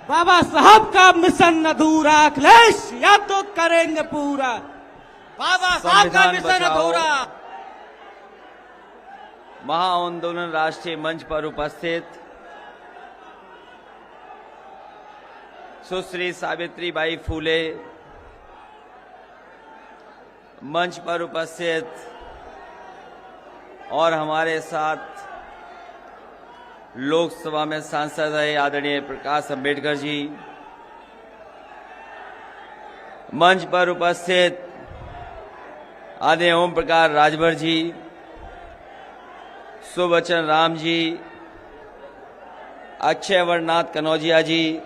बाबा साहब का मिशन अधूरा, अखिलेश या तो करेंगे पूरा। बाबा साहब का मिशन अधूरा। महाआंदोलन राष्ट्रीय मंच पर उपस्थित सुश्री सावित्रीबाई फूले, मंच पर उपस्थित और हमारे साथ लोकसभा में सांसद रहे आदरणीय प्रकाश अंबेडकर जी, मंच पर उपस्थित आदरणीय ओम प्रकाश राजभर जी, सुबचन राम जी, अक्षय वर्णनाथ कनौजिया जी,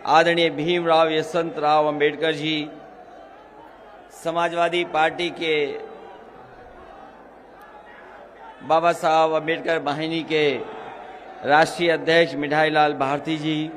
आदरणीय भीमराव यशवंतराव अंबेडकर जी, समाजवादी पार्टी के बाबा साहब अंबेडकर वाहिनी के राष्ट्रीय अध्यक्ष मिठाईलाल भारती जी,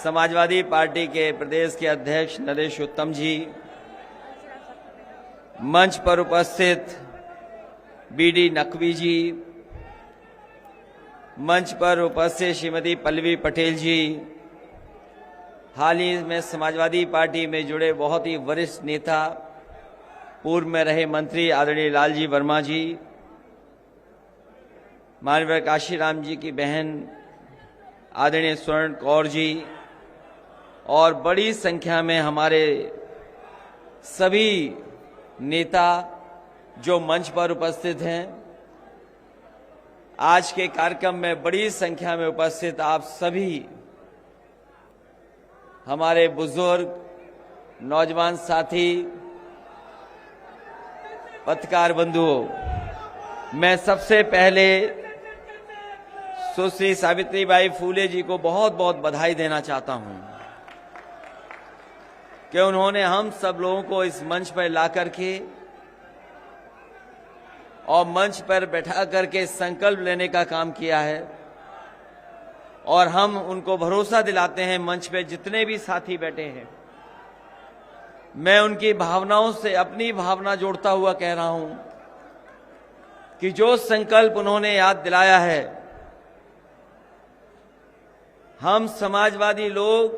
समाजवादी पार्टी के प्रदेश के अध्यक्ष नरेश उत्तम जी, मंच पर उपस्थित बीडी नकवी जी, मंच पर उपस्थित श्रीमती पल्लवी पटेल जी, हाल ही में समाजवादी पार्टी में जुड़े बहुत ही वरिष्ठ नेता, पूर्व में रहे मंत्री आदरणीय लालजी वर्मा जी, माननीय काशीराम जी की बहन आदरणीय स्वर्ण कौर जी और बड़ी संख्या में हमारे सभी नेता जो मंच पर उपस्थित हैं। आज के कार्यक्रम में बड़ी संख्या में उपस्थित आप सभी हमारे बुजुर्ग, नौजवान साथी, पत्रकार बंधुओं, मैं सबसे पहले सुश्री सावित्रीबाई फूले जी को बहुत बहुत बधाई देना चाहता हूं कि उन्होंने हम सब लोगों को इस मंच पर ला करके और मंच पर बैठा करके संकल्प लेने का काम किया है। और हम उनको भरोसा दिलाते हैं, मंच पे जितने भी साथी बैठे हैं, मैं उनकी भावनाओं से अपनी भावना जोड़ता हुआ कह रहा हूं कि जो संकल्प उन्होंने याद दिलाया है, हम समाजवादी लोग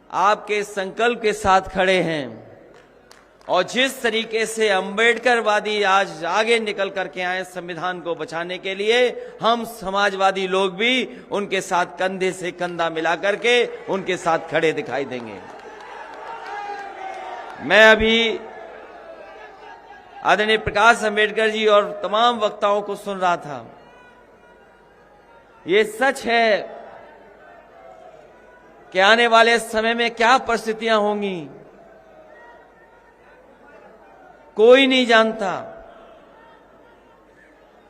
आपके संकल्प के साथ खड़े हैं। और जिस तरीके से अंबेडकरवादी आज आगे निकल करके आए संविधान को बचाने के लिए, हम समाजवादी लोग भी उनके साथ कंधे से कंधा मिला करके उनके साथ खड़े दिखाई देंगे। मैं अभी आदरणीय प्रकाश अंबेडकर जी और तमाम वक्ताओं को सुन रहा था। ये सच है कि आने वाले समय में क्या परिस्थितियां होंगी कोई नहीं जानता।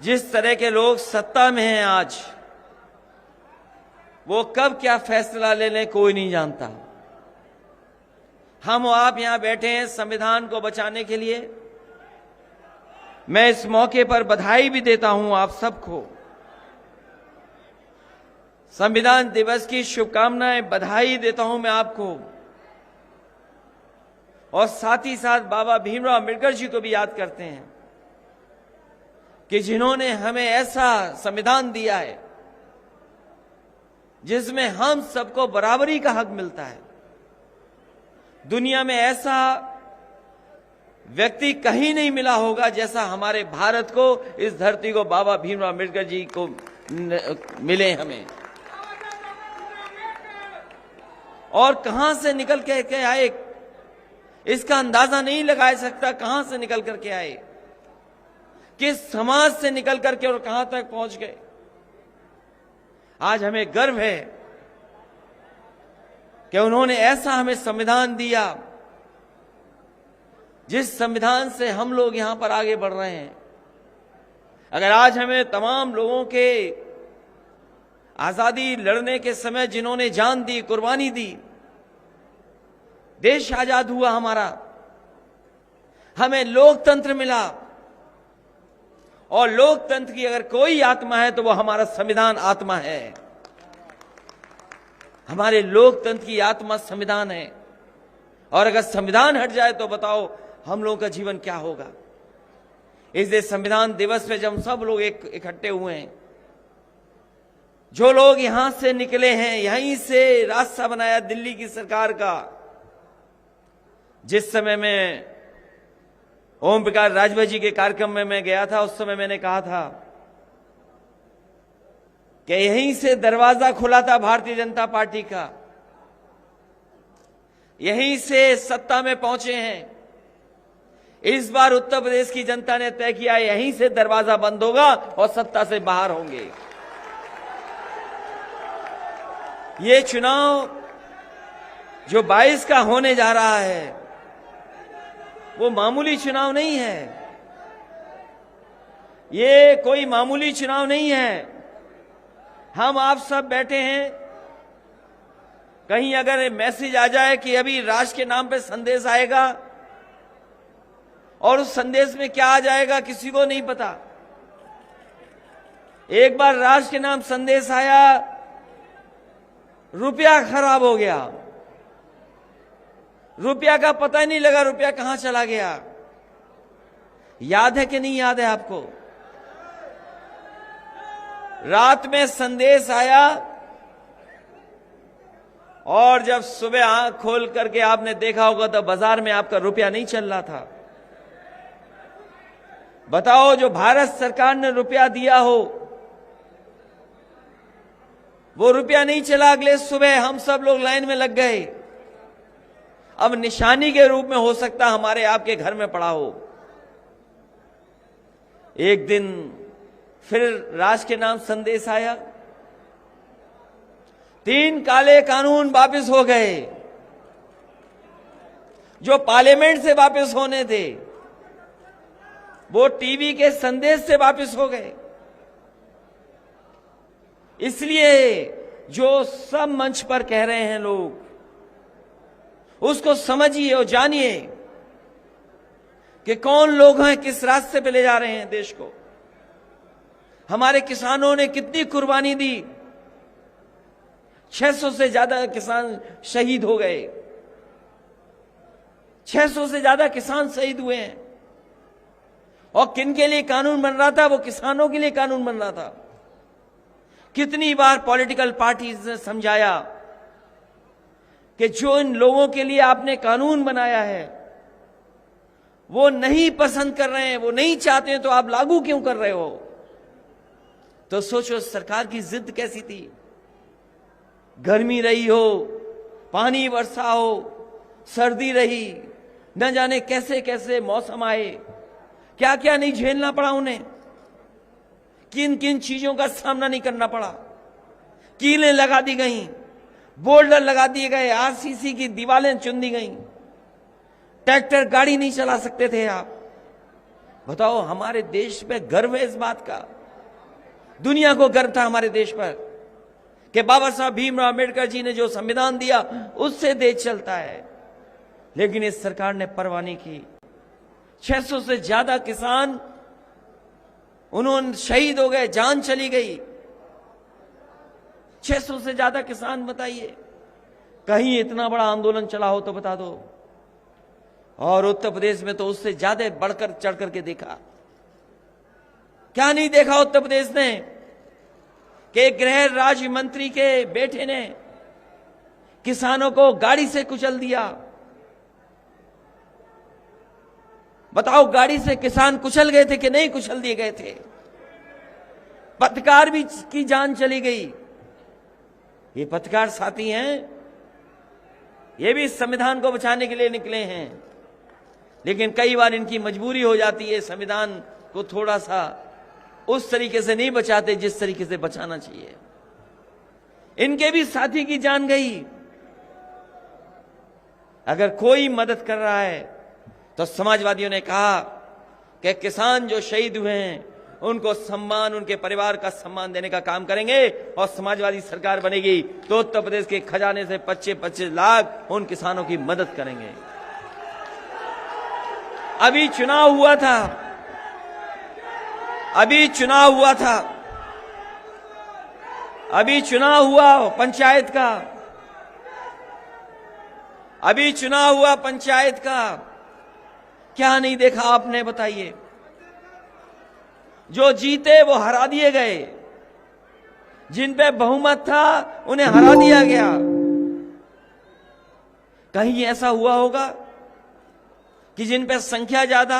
जिस तरह के लोग सत्ता में हैं आज, वो कब क्या फैसला ले लें कोई नहीं जानता। हम आप यहां बैठे हैं संविधान को बचाने के लिए। मैं इस मौके पर बधाई भी देता हूं आप सबको, संविधान दिवस की शुभकामनाएं, बधाई देता हूं मैं आपको। और साथ ही साथ बाबा भीमराव अंबेडकर जी को भी याद करते हैं कि जिन्होंने हमें ऐसा संविधान दिया है जिसमें हम सबको बराबरी का हक मिलता है। दुनिया में ऐसा व्यक्ति कहीं नहीं मिला होगा जैसा हमारे भारत को, इस धरती को बाबा भीमराव अंबेडकर जी को मिले हमें। और कहां से निकल के आए इसका अंदाजा नहीं लगाया सकता। कहां से निकल करके आए, किस समाज से निकल करके और कहां तक पहुंच गए। आज हमें गर्व है कि उन्होंने ऐसा हमें संविधान दिया जिस संविधान से हम लोग यहां पर आगे बढ़ रहे हैं। अगर आज हमें तमाम लोगों के आजादी लड़ने के समय जिन्होंने जान दी, कुर्बानी दी, देश आजाद हुआ हमारा, हमें लोकतंत्र मिला। और लोकतंत्र की अगर कोई आत्मा है तो वो हमारा संविधान आत्मा है। हमारे लोकतंत्र की आत्मा संविधान है। और अगर संविधान हट जाए तो बताओ हम लोगों का जीवन क्या होगा। इसलिए संविधान दिवस पे जब हम सब लोग इकट्ठे हुए हैं, जो लोग यहां से निकले हैं, यहीं से रास्ता बनाया दिल्ली की सरकार का। जिस समय में ओम प्रकाश राजभर जी के कार्यक्रम में मैं गया था, उस समय मैंने कहा था कि यहीं से दरवाजा खुला था भारतीय जनता पार्टी का, यहीं से सत्ता में पहुंचे हैं। इस बार उत्तर प्रदेश की जनता ने तय किया, यहीं से दरवाजा बंद होगा और सत्ता से बाहर होंगे। ये चुनाव जो 22 का होने जा रहा है, वो मामूली चुनाव नहीं है। ये कोई मामूली चुनाव नहीं है। हम आप सब बैठे हैं, कहीं अगर मैसेज आ जाए कि अभी राष्ट्र के नाम पे संदेश आएगा, और उस संदेश में क्या आ जाएगा किसी को नहीं पता। एक बार राष्ट्र के नाम संदेश आया, रुपया खराब हो गया, रुपया का पता ही नहीं लगा रुपया कहां चला गया। याद है कि नहीं याद है आपको? रात में संदेश आया और जब सुबह आंख खोल करके आपने देखा होगा तो बाजार में आपका रुपया नहीं चल रहा था। बताओ, जो भारत सरकार ने रुपया दिया हो वो रुपया नहीं चला। अगले सुबह हम सब लोग लाइन में लग गए। अब निशानी के रूप में हो सकता हमारे आपके घर में पड़ा हो। एक दिन फिर राष्ट्र के नाम संदेश आया, 3 काले कानून वापस हो गए जो पार्लियामेंट से वापस होने थे, वो टीवी के संदेश से वापस हो गए। इसलिए जो सब मंच पर कह रहे हैं लोग, उसको समझिए और जानिए कि कौन लोग हैं, किस रास्ते पे ले जा रहे हैं देश को। हमारे किसानों ने कितनी कुर्बानी दी, 600 से ज्यादा किसान शहीद हो गए, 600 से ज्यादा किसान शहीद हुए हैं। और किन के लिए कानून बन रहा था? वो किसानों के लिए कानून बन रहा था। कितनी बार पॉलिटिकल पार्टीज ने समझाया कि जो इन लोगों के लिए आपने कानून बनाया है वो नहीं पसंद कर रहे हैं, वो नहीं चाहते हैं, तो आप लागू क्यों कर रहे हो? तो सोचो सरकार की जिद कैसी थी। गर्मी रही हो, पानी वर्षा हो, सर्दी रही, न जाने कैसे कैसे मौसम आए, क्या क्या नहीं झेलना पड़ा उन्हें, किन किन चीजों का सामना नहीं करना पड़ा। कीलें लगा दी गईं, बोल्डर लगा दिए गए, आरसीसी की दीवारें चुन दी गईं, ट्रैक्टर गाड़ी नहीं चला सकते थे आप। बताओ, हमारे देश पे गर्व है इस बात का। दुनिया को गर्व था हमारे देश पर कि बाबा साहब भीमराव अम्बेडकर जी ने जो संविधान दिया उससे देश चलता है। लेकिन इस सरकार ने परवाह नहीं की। 600 से ज्यादा किसान उन्होंने शहीद हो गए, जान चली गई। 600 से ज्यादा किसान, बताइए कहीं इतना बड़ा आंदोलन चला हो तो बता दो। और उत्तर प्रदेश में तो उससे ज्यादा बढ़कर चढ़ करके देखा। क्या नहीं देखा उत्तर प्रदेश ने कि गृह राज्य मंत्री के बेटे ने किसानों को गाड़ी से कुचल दिया। बताओ, गाड़ी से किसान कुचल गए थे कि नहीं कुचल दिए गए थे? पत्रकार भी की जान चली गई। ये पत्रकार साथी हैं, ये भी संविधान को बचाने के लिए निकले हैं, लेकिन कई बार इनकी मजबूरी हो जाती है। संविधान को थोड़ा सा उस तरीके से नहीं बचाते जिस तरीके से बचाना चाहिए। इनके भी साथी की जान गई। अगर कोई मदद कर रहा है तो समाजवादियों ने कहा कि किसान जो शहीद हुए हैं उनको सम्मान, उनके परिवार का सम्मान देने का काम करेंगे। और समाजवादी सरकार बनेगी तो उत्तर प्रदेश के खजाने से 25-25 लाख उन किसानों की मदद करेंगे। अभी चुनाव हुआ था, अभी चुनाव हुआ पंचायत का, अभी चुनाव हुआ पंचायत का। क्या नहीं देखा आपने, बताइए? जो जीते वो हरा दिए गए, जिन पे बहुमत था उन्हें हरा दिया गया। कहीं ऐसा हुआ होगा कि जिन पे संख्या ज्यादा,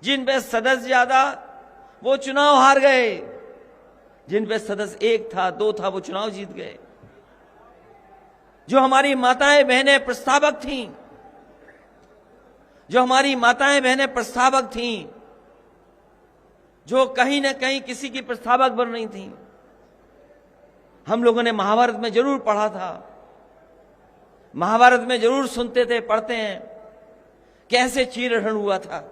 जिन पे सदस्य ज्यादा, वो चुनाव हार गए। जिन पे सदस्य 1 था 2 था, वो चुनाव जीत गए। जो हमारी माताएं बहनें प्रस्तावक थीं, जो हमारी माताएं बहनें प्रस्तावक थीं, जो कहीं ना कहीं किसी की प्रस्तावक बन रही थीं, हम लोगों ने महाभारत में जरूर पढ़ा था, महाभारत में जरूर सुनते थे, पढ़ते हैं कैसे चीरहरण हुआ था।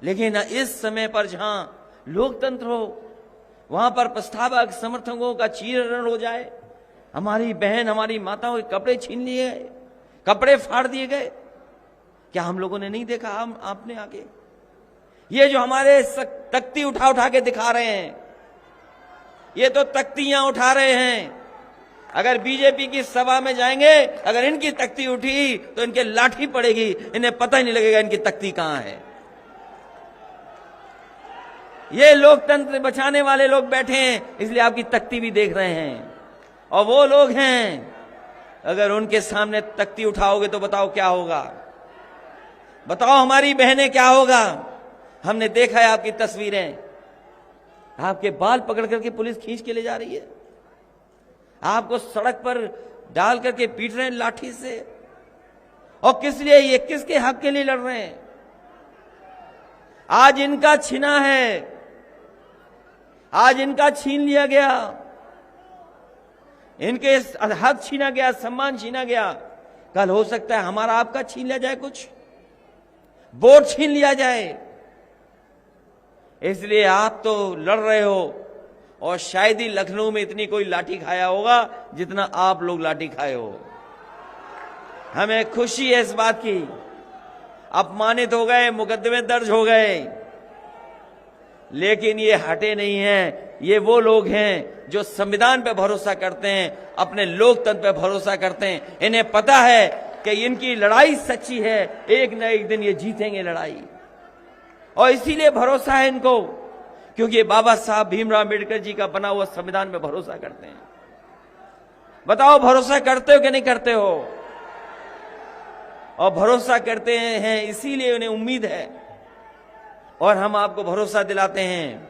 लेकिन इस समय पर जहां लोकतंत्र हो, वहां पर प्रस्तावक समर्थकों का चीरहरण हो जाए, हमारी बहन हमारी माताओं के कपड़े छीन लिए गए, कपड़े फाड़ दिए गए। क्या हम लोगों ने नहीं देखा? हम आपने आगे ये जो हमारे तख्ती उठा उठा के दिखा रहे हैं, ये तो तख्तियां उठा रहे हैं। अगर बीजेपी की सभा में जाएंगे, अगर इनकी तख्ती उठी तो इनके लाठी पड़ेगी, इन्हें पता ही नहीं लगेगा इनकी तख्ती कहां है। ये लोकतंत्र बचाने वाले लोग बैठे हैं, इसलिए आपकी तख्ती भी देख रहे हैं। और वो लोग हैं, अगर उनके सामने तख्ती उठाओगे तो बताओ क्या होगा? बताओ हमारी बहनें क्या होगा? हमने देखा है आपकी तस्वीरें, आपके बाल पकड़ करके पुलिस खींच के ले जा रही है, आपको सड़क पर डाल करके पीट रहे हैं लाठी से। और किस लिए? ये किसके हक के लिए लड़ रहे हैं? आज इनका छीना है, आज इनका छीन लिया गया, इनके हक छीना गया, सम्मान छीना गया। कल हो सकता है हमारा आपका छीन लिया जाए, कुछ वोट छीन लिया जाए। इसलिए आप तो लड़ रहे हो, और शायद ही लखनऊ में इतनी कोई लाठी खाया होगा जितना आप लोग लाठी खाए हो। हमें खुशी है इस बात की। अपमानित हो गए, मुकदमे दर्ज हो गए, लेकिन ये हटे नहीं हैं। ये वो लोग हैं जो संविधान पे भरोसा करते हैं, अपने लोकतंत्र पे भरोसा करते हैं। इन्हें पता है कि इनकी लड़ाई सच्ची है, एक न एक दिन ये जीतेंगे लड़ाई। और इसीलिए भरोसा है इनको, क्योंकि बाबा साहब भीमराव अम्बेडकर जी का बना हुआ संविधान में भरोसा करते हैं। बताओ भरोसा करते हो कि नहीं करते हो? और भरोसा करते हैं इसीलिए उन्हें उम्मीद है। और हम आपको भरोसा दिलाते हैं,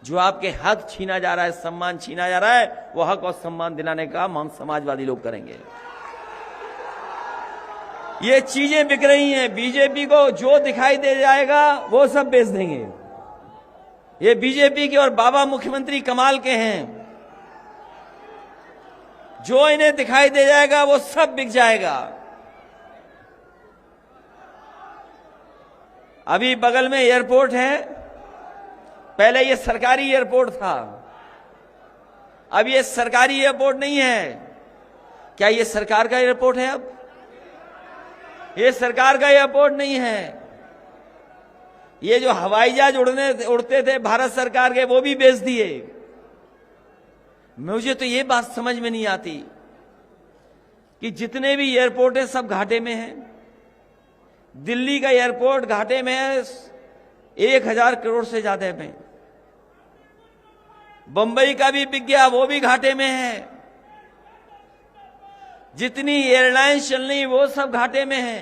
जो आपके हक छीना जा रहा है, सम्मान छीना जा रहा है, वो हक और सम्मान दिलाने का काम हम समाजवादी लोग करेंगे। ये चीजें बिक रही हैं, बीजेपी को जो दिखाई दे जाएगा वो सब बेच देंगे। ये बीजेपी के और बाबा मुख्यमंत्री कमाल के हैं, जो इन्हें दिखाई दे जाएगा वो सब बिक जाएगा। अभी बगल में एयरपोर्ट है, पहले ये सरकारी एयरपोर्ट था, अब ये सरकारी एयरपोर्ट नहीं है। क्या ये सरकार का एयरपोर्ट है? अब ये सरकार का एयरपोर्ट नहीं है। ये जो हवाई जहाज उड़ते थे भारत सरकार के, वो भी बेच दिए। मुझे तो ये बात समझ में नहीं आती कि जितने भी एयरपोर्ट है सब घाटे में हैं। दिल्ली का एयरपोर्ट घाटे में है 1000 करोड़ से ज्यादा में। बंबई का भी बिक गया, वो भी घाटे में है। जितनी एयरलाइंस चल रही वो सब घाटे में है।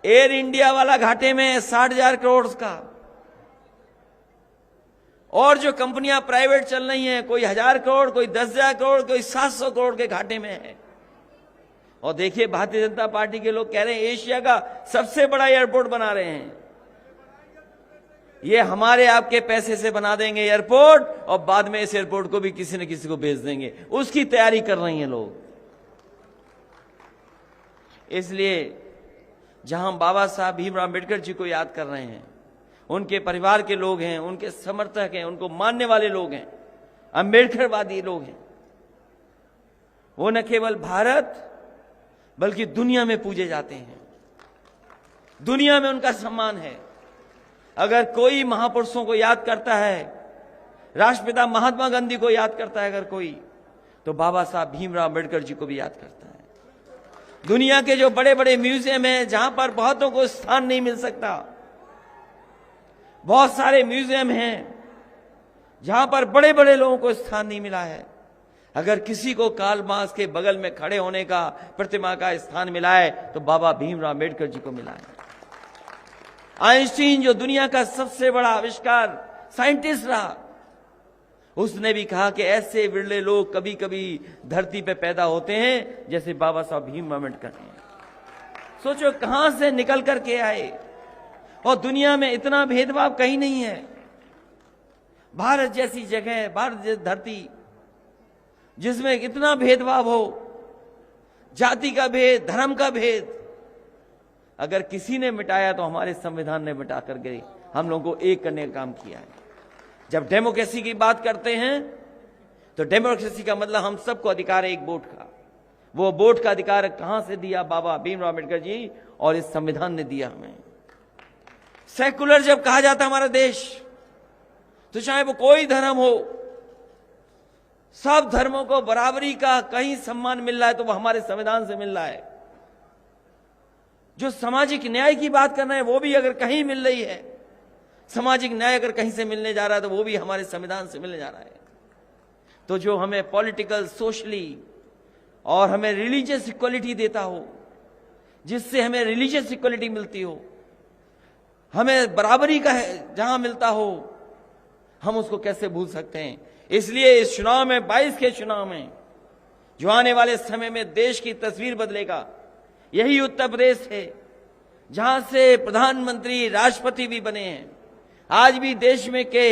एयर इंडिया वाला घाटे में है 60,000 करोड़ का। और जो कंपनियां प्राइवेट चल रही हैं, कोई 1000 करोड़, कोई 10,000 करोड़, कोई 700 करोड़ के घाटे में है। और देखिए भारतीय जनता पार्टी के लोग कह रहे हैं एशिया का सबसे बड़ा एयरपोर्ट बना रहे हैं। ये हमारे आपके पैसे से बना देंगे एयरपोर्ट, और बाद में इस एयरपोर्ट को भी किसी न किसी को बेच देंगे। उसकी तैयारी कर रही हैं लोग। इसलिए जहां बाबा साहब भीमराव अम्बेडकर जी को याद कर रहे हैं, उनके परिवार के लोग हैं, उनके समर्थक हैं, उनको मानने वाले लोग हैं, अम्बेडकरवादी लोग हैं, वो न केवल भारत बल्कि दुनिया में पूजे जाते हैं। दुनिया में उनका सम्मान है। अगर कोई महापुरुषों को याद करता है, राष्ट्रपिता महात्मा गांधी को याद करता है अगर कोई, तो बाबा साहब भीमराव अम्बेडकर जी को भी याद करता है। दुनिया के जो बड़े बड़े म्यूजियम हैं, जहां पर बहुतों को स्थान नहीं मिल सकता, बहुत सारे म्यूजियम हैं जहां पर बड़े बड़े लोगों को स्थान नहीं मिला है। अगर किसी को कार्ल मार्क्स के बगल में खड़े होने का, प्रतिमा का स्थान मिला है तो बाबा भीमराव अम्बेडकर जी को मिला है। आइंस्टीन जो दुनिया का सबसे बड़ा आविष्कार साइंटिस्ट रहा, उसने भी कहा कि ऐसे विरले लोग कभी कभी धरती पे पैदा होते हैं जैसे बाबा साहब भीमराव अम्बेडकर हैं। सोचो कहां से निकल करके आए, और दुनिया में इतना भेदभाव कहीं नहीं है। भारत जैसी जगह, भारत जैसी धरती जिसमें इतना भेदभाव हो, जाति का भेद, धर्म का भेद, अगर किसी ने मिटाया तो हमारे संविधान ने मिटा कर गए, हम लोगों को एक करने का काम किया है। जब डेमोक्रेसी की बात करते हैं तो डेमोक्रेसी का मतलब हम सबको अधिकार है एक वोट का। वो वोट का अधिकार कहां से दिया? बाबा भीमराव अम्बेडकर जी और इस संविधान ने दिया हमें। सेकुलर जब कहा जाता है हमारा देश, तो चाहे वो कोई धर्म हो, सब धर्मों को बराबरी का कहीं सम्मान मिल रहा है तो वो हमारे संविधान से मिल रहा है। जो सामाजिक न्याय की बात करना है वो भी अगर कहीं मिल रही है, सामाजिक न्याय अगर कहीं से मिलने जा रहा है तो वो भी हमारे संविधान से मिलने जा रहा है। तो जो हमें पॉलिटिकल, सोशली और हमें रिलीजियस इक्वलिटी देता हो, जिससे हमें रिलीजियस इक्वलिटी मिलती हो, हमें बराबरी का जहां मिलता हो, हम उसको कैसे भूल सकते हैं। इसलिए इस चुनाव में, 22 के चुनाव में, जो आने वाले समय में देश की तस्वीर बदलेगा, यही उत्तर प्रदेश है जहां से प्रधानमंत्री, राष्ट्रपति भी बने हैं। आज भी देश में के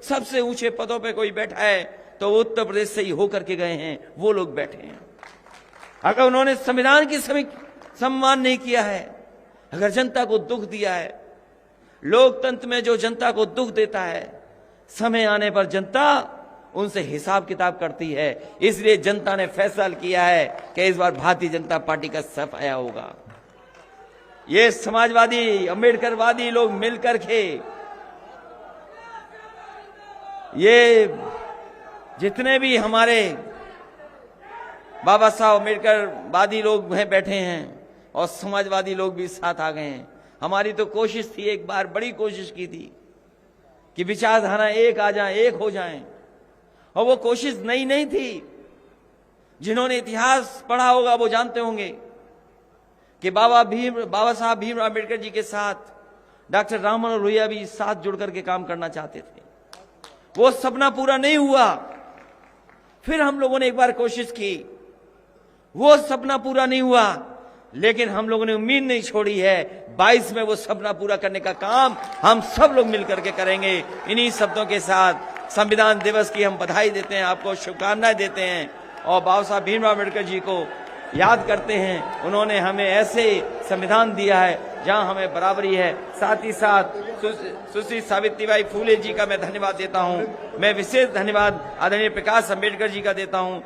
सबसे ऊंचे पदों पे कोई बैठा है तो उत्तर प्रदेश से ही होकर के गए हैं, वो लोग बैठे हैं। अगर उन्होंने संविधान की सम्मान नहीं किया है, अगर जनता को दुख दिया है, लोकतंत्र में जो जनता को दुख देता है, समय आने पर जनता उनसे हिसाब किताब करती है। इसलिए जनता ने फैसला किया है कि इस बार भारतीय जनता पार्टी का सफाया होगा। ये समाजवादी, अम्बेडकरवादी लोग मिलकर के, ये जितने भी हमारे बाबा साहब अम्बेडकरवादी लोग हैं बैठे हैं, और समाजवादी लोग भी साथ आ गए हैं। हमारी तो कोशिश थी, एक बार बड़ी कोशिश की थी कि विचारधारा एक आ जाए, एक हो जाए, और वो कोशिश नई नहीं थी। जिन्होंने इतिहास पढ़ा होगा वो जानते होंगे कि बाबा साहब भीमराव अम्बेडकर जी के साथ डॉक्टर राम मनोहर लोहिया भी साथ जुड़ करके काम करना चाहते थे। वो सपना पूरा नहीं हुआ। फिर हम लोगों ने एक बार कोशिश की, वो सपना पूरा नहीं हुआ, लेकिन हम लोगों ने उम्मीद नहीं छोड़ी है। 22 में वो सपना पूरा करने का काम हम सब लोग मिलकर के करेंगे। इन्हीं शब्दों के साथ संविधान दिवस की हम बधाई देते हैं, आपको शुभकामनाएं देते हैं, और बाबा साहब भीमराव अम्बेडकर जी को याद करते हैं। उन्होंने हमें ऐसे संविधान दिया है जहां हमें बराबरी है। साथ ही साथ सुश्री सावित्रीबाई फूले जी का मैं धन्यवाद देता हूं। मैं विशेष धन्यवाद आदरणीय प्रकाश अम्बेडकर जी का देता हूं।